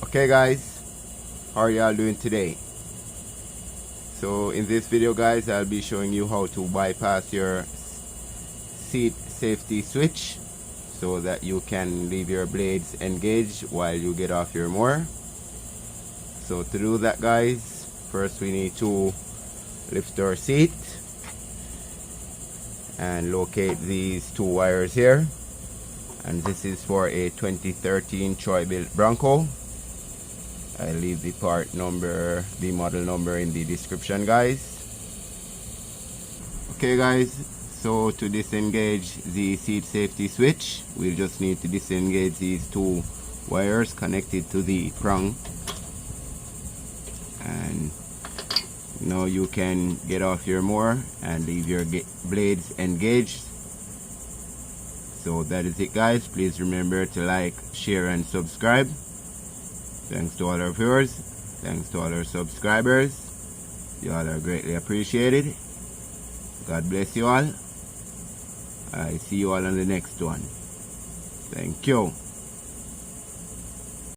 Okay guys, how are y'all doing today? So in this video guys, I'll be showing you how to bypass your seat safety switch so that you can leave your blades engaged while you get off your mower. So to do that guys, first we need to lift our seat and locate these two wires here, and this is for a 2013 Troy-Bilt Bronco. I'll leave the part number, the model number in the description guys. Okay guys, so to disengage the seat safety switch, we'll just need to disengage these two wires connected to the prong, and now you can get off your mower and leave your blades engaged. So that is it guys. Please remember to like, share and subscribe. Thanks to all our viewers, thanks to all our subscribers. You all are greatly appreciated. God bless you all. I see you all on the next one. Thank you.